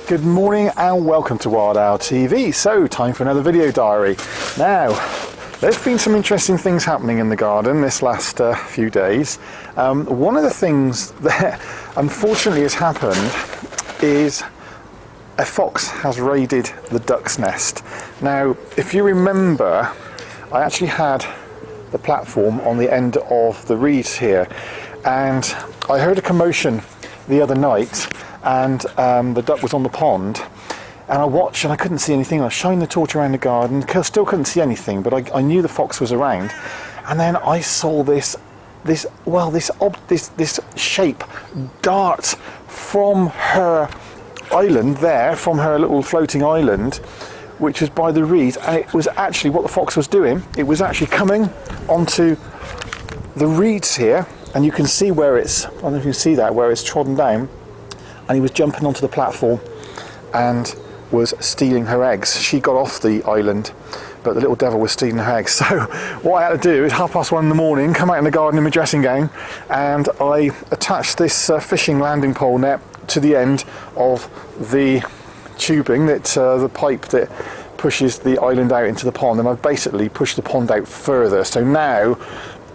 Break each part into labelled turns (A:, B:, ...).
A: Good morning and welcome to Wild Owl TV. So, time for another video diary. Now, there's been some interesting things happening in the garden this last few days. One of the things that unfortunately has happened is a fox has raided the duck's nest. Now, if you remember, I actually had the platform on the end of the reeds here, and I heard a commotion the other night, and the duck was on the pond, and I watched and I couldn't see anything. I shined the torch around the garden, still couldn't see anything, but I knew the fox was around. And then I saw this shape dart from her island there, from her little floating island, which was by the reeds, and it was actually what the fox was doing. It was actually coming onto the reeds here, and you can see where it's, I don't know if you can see that, where it's trodden down, and he was jumping onto the platform and was stealing her eggs. She got off the island, but the little devil was stealing her eggs. So what I had to do is 1:30 in the morning, come out in the garden in my dressing gown, and I attached this fishing landing pole net to the end of the tubing, that the pipe that pushes the island out into the pond, and I've basically pushed the pond out further, so now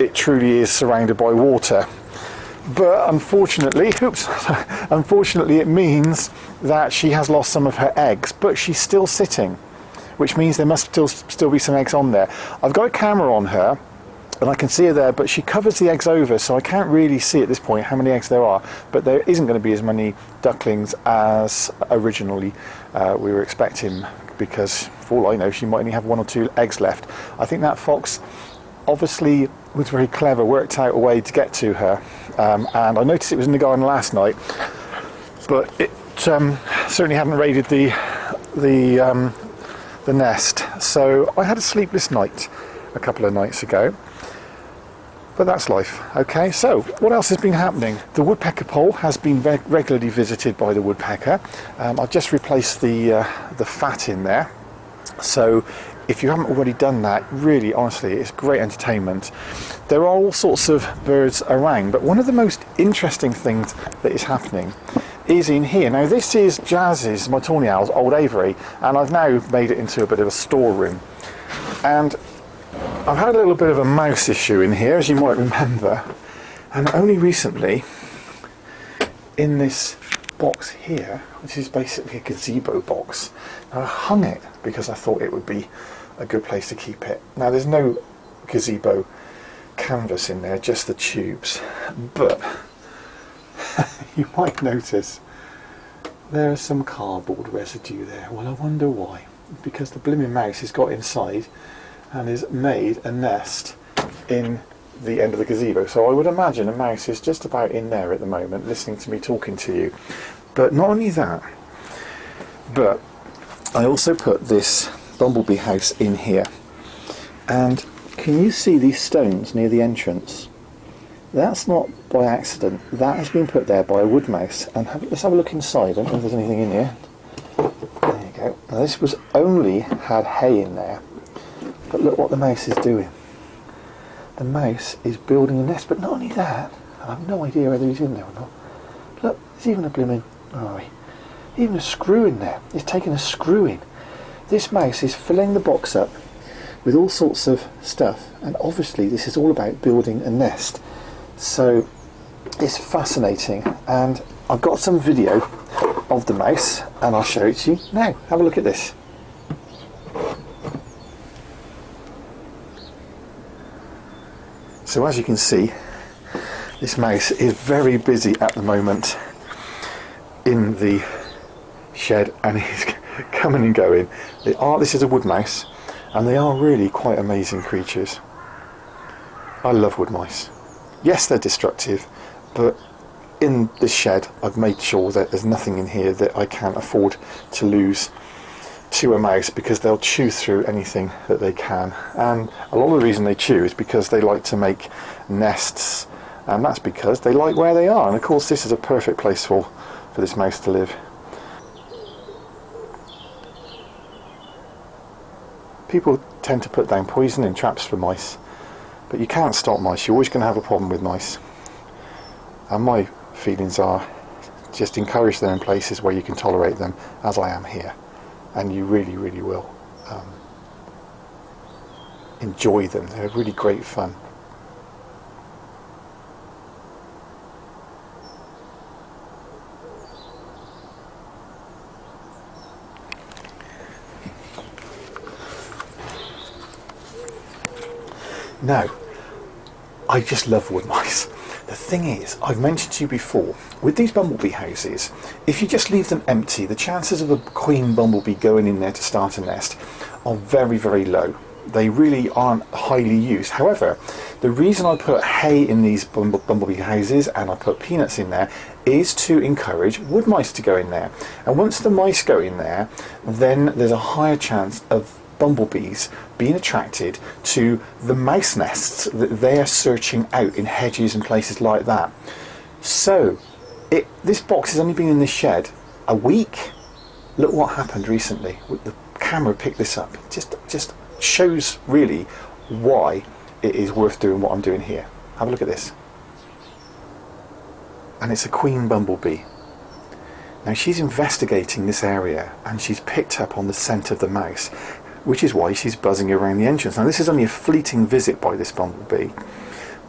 A: it truly is surrounded by water. But unfortunately, unfortunately it means that she has lost some of her eggs, but she's still sitting, which means there must still be some eggs on there. I've got a camera on her and I can see her there, but she covers the eggs over, so I can't really see at this point how many eggs there are, but there isn't going to be as many ducklings as originally we were expecting, because for all I know she might only have 1 or 2 eggs left. I think that fox obviously was very clever, worked out a way to get to her, and I noticed it was in the garden last night, but it certainly hadn't raided the nest. So I had a sleepless night a couple of nights ago, but that's life. Okay, so what else has been happening? The woodpecker pole has been regularly visited by the woodpecker. I've just replaced the fat in there, so if you haven't already done that, really, honestly, it's great entertainment. There are all sorts of birds around, but one of the most interesting things that is happening is in here. Now, this is Jazz's, my tawny owl's, old aviary, and I've now made it into a bit of a storeroom. And I've had a little bit of a mouse issue in here, as you might remember, and only recently, in this box here, which is basically a gazebo box, I hung it because I thought it would be a good place to keep it. Now, there's no gazebo canvas in there, just the tubes, but you might notice there is some cardboard residue there. Well, I wonder why. Because the blooming mouse has got inside and has made a nest in the end of the gazebo. So I would imagine a mouse is just about in there at the moment, listening to me talking to you. But not only that, but I also put this bumblebee house in here. And can you see these stones near the entrance? That's not by accident. That has been put there by a wood mouse. And let's have a look inside. I don't know if there's anything in here. There you go. Now, this was only had hay in there. But look what the mouse is doing. The mouse is building a nest, but not only that, and I have no idea whether he's in there or not. Look, there's even a blooming, even a screw in there. It's taken a screw in. This mouse is filling the box up with all sorts of stuff, and obviously this is all about building a nest. So it's fascinating, and I've got some video of the mouse, and I'll show it to you now. Have a look at this. So as you can see, this mouse is very busy at the moment in the shed, and he's coming and going. This is a wood mouse, and they are really quite amazing creatures. I love wood mice. Yes, they're destructive, but in this shed I've made sure that there's nothing in here that I can't afford to lose to a mouse, because they'll chew through anything that they can, and a lot of the reason they chew is because they like to make nests, and that's because they like where they are, and of course this is a perfect place for this mouse to live. People tend to put down poison in traps for mice, but you can't stop mice. You're always going to have a problem with mice, and my feelings are just encourage them in places where you can tolerate them, as I am here, and you really, really will enjoy them. They're really great fun. Now, I just love wood mice. The thing is, I've mentioned to you before, with these bumblebee houses, if you just leave them empty, the chances of a queen bumblebee going in there to start a nest are very, very low. They really aren't highly used. However, the reason I put hay in these bumblebee houses and I put peanuts in there is to encourage wood mice to go in there. And once the mice go in there, then there's a higher chance of bumblebees being attracted to the mouse nests that they're searching out in hedges and places like that. So this box has only been in this shed a week. Look what happened recently. The camera picked this up. Just shows really why it is worth doing what I'm doing here. Have a look at this. And it's a queen bumblebee. Now she's investigating this area and she's picked up on the scent of the mouse, which is why she's buzzing around the entrance. Now this is only a fleeting visit by this bumblebee,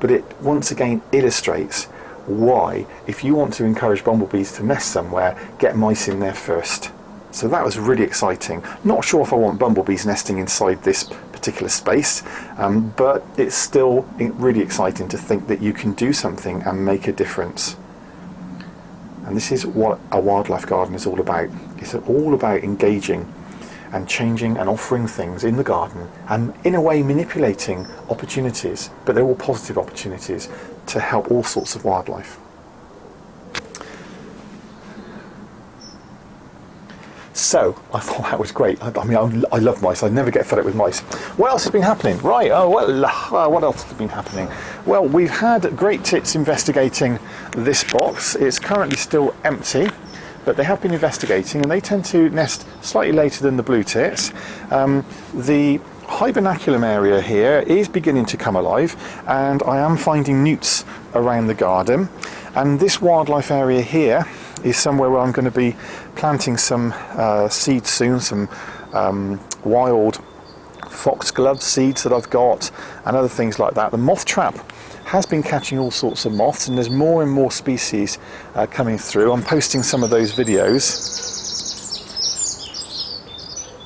A: but it once again illustrates why, if you want to encourage bumblebees to nest somewhere, get mice in there first. So that was really exciting. Not sure if I want bumblebees nesting inside this particular space, but it's still really exciting to think that you can do something and make a difference. And this is what a wildlife garden is all about. It's all about engaging and changing and offering things in the garden and in a way manipulating opportunities, but they're all positive opportunities to help all sorts of wildlife. So I thought that was great. I mean, I love mice. I never get fed up with mice. What else has been happening? Right. Oh well. What else has been happening? Well, we've had great tits investigating this box. It's currently still empty, but they have been investigating, and they tend to nest slightly later than the blue tits. The hibernaculum area here is beginning to come alive, and I am finding newts around the garden. And this wildlife area here is somewhere where I'm going to be planting some seeds soon, some wild foxglove seeds that I've got and other things like that. The moth trap has been catching all sorts of moths, and there's more and more species coming through. I'm posting some of those videos.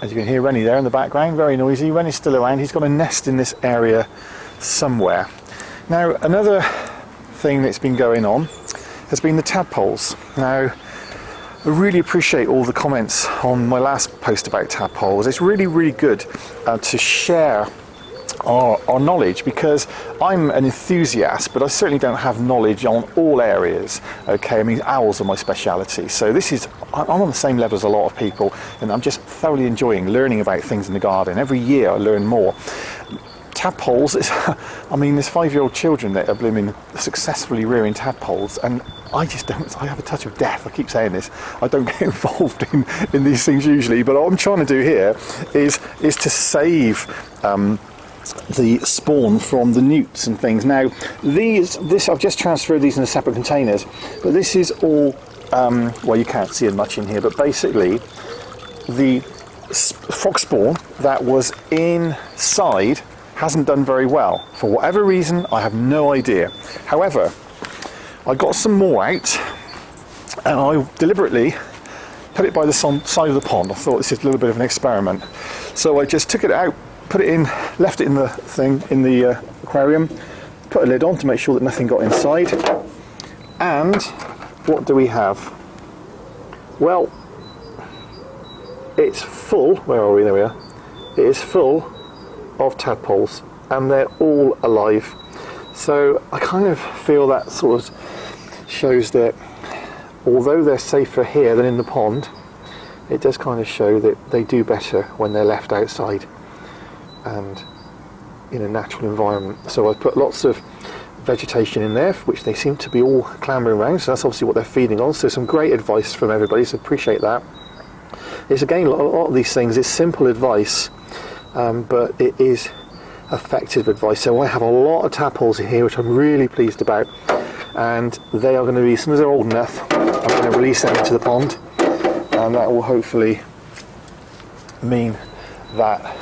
A: As you can hear Rennie there in the background, very noisy. Rennie's still around. He's got a nest in this area somewhere. Now, another thing that's been going on has been the tadpoles. Now, I really appreciate all the comments on my last post about tadpoles. It's really, really good to share our knowledge, because I'm an enthusiast, but I certainly don't have knowledge on all areas. Okay, I mean, owls are my speciality, so I'm on the same level as a lot of people, and I'm just thoroughly enjoying learning about things in the garden. Every year I learn more. Tadpoles, I mean, there's 5-year-old children that are blooming successfully rearing tadpoles, and I just don't. I have a touch of death. I keep saying this. I don't get involved in these things usually, but what I'm trying to do here is to save the spawn from the newts and things. Now, this I've just transferred these into separate containers, but this is all. Well, you can't see it much in here, but basically, the frog spawn that was inside hasn't done very well for whatever reason. I have no idea. However, I got some more out, and I deliberately put it by the side of the pond. I thought this is a little bit of an experiment, so I just took it out, put it in, left it in the thing in the aquarium, put a lid on to make sure that nothing got inside. And what do we have? Well, it's full. Where are we? There we are. It is full of tadpoles, and they're all alive. So I kind of feel that sort of shows that although they're safer here than in the pond, it does kind of show that they do better when they're left outside and in a natural environment. So I've put lots of vegetation in there, which they seem to be all clambering around, so that's obviously what they're feeding on. So some great advice from everybody, so appreciate that. It's again, a lot of these things is simple advice, but it is effective advice. So I have a lot of tadpoles here, which I'm really pleased about, and they are going to be, as soon as they're old enough, I'm going to release them into the pond, and that will hopefully mean that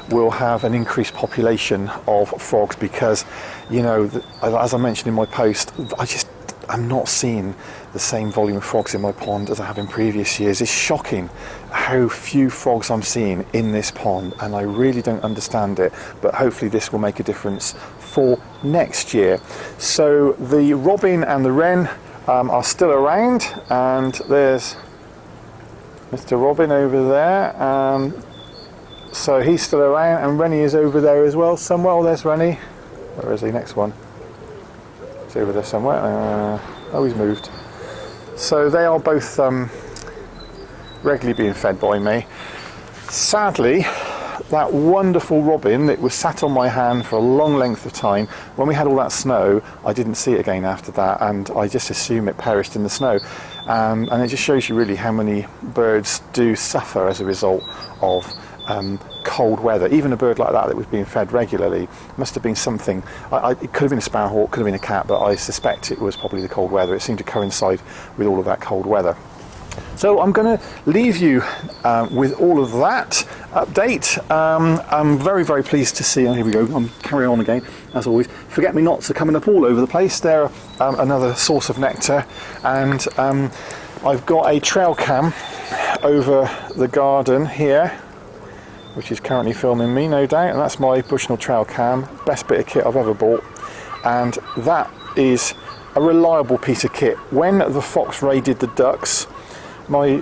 A: we'll have an increased population of frogs, because, you know, as I mentioned in my post, I'm not seeing the same volume of frogs in my pond as I have in previous years. It's shocking how few frogs I'm seeing in this pond, and I really don't understand it, but hopefully this will make a difference for next year. So the robin and the wren are still around, and there's Mr. Robin over there, so he's still around, and Rennie is over there as well somewhere. Oh, there's Rennie. Where is he? Next one. He's over there somewhere. Oh, he's moved. So they are both regularly being fed by me. Sadly, that wonderful robin that was sat on my hand for a long length of time, when we had all that snow, I didn't see it again after that, and I just assume it perished in the snow. And it just shows you really how many birds do suffer as a result of cold weather. Even a bird like that was being fed regularly must have been something. It could have been a sparrowhawk, could have been a cat, but I suspect it was probably the cold weather. It seemed to coincide with all of that cold weather. So I'm going to leave you with all of that update. I'm very, very pleased to see, here we go, I'm carrying on again, as always. Forget-me-nots are coming up all over the place. They're another source of nectar, and I've got a trail cam over the garden here, which is currently filming me, no doubt, and that's my Bushnell trail cam, best bit of kit I've ever bought, and that is a reliable piece of kit. When the fox raided the ducks, my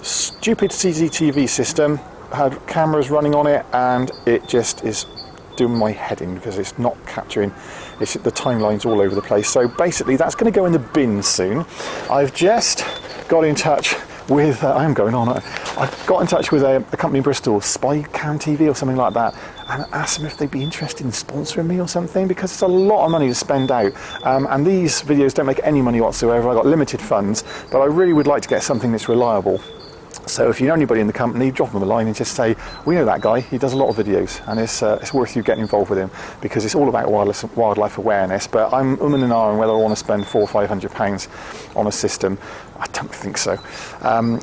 A: stupid CCTV system had cameras running on it, and it just is doing my head in because it's not capturing, the timeline's all over the place. So basically that's going to go in the bin soon. I've just got in touch with, I've got in touch with a company in Bristol, Spy Cam TV or something like that, and asked them if they'd be interested in sponsoring me or something, because it's a lot of money to spend out, and these videos don't make any money whatsoever. I've got limited funds, but I really would like to get something that's reliable. So if you know anybody in the company, drop them a line and just say, we know that guy, he does a lot of videos, and it's worth you getting involved with him, because it's all about wildlife awareness. But I'm and ahhing whether I want to spend £400 or £500 on a system. I don't think so.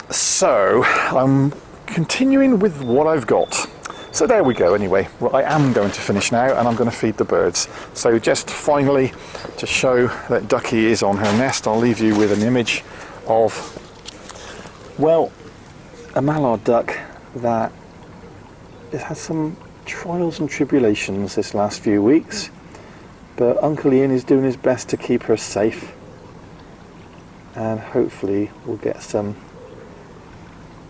A: So I'm continuing with what I've got. So there we go anyway. Well, I am going to finish now, and I'm going to feed the birds. So just finally, to show that Duckie is on her nest, I'll leave you with an image of, well, a mallard duck that has had some trials and tribulations this last few weeks, but Uncle Ian is doing his best to keep her safe, and hopefully we'll get some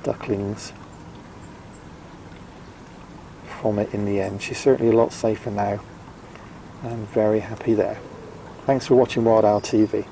A: ducklings from it in the end. She's certainly a lot safer now. I'm very happy there. Thanks for watching Wild Owl TV.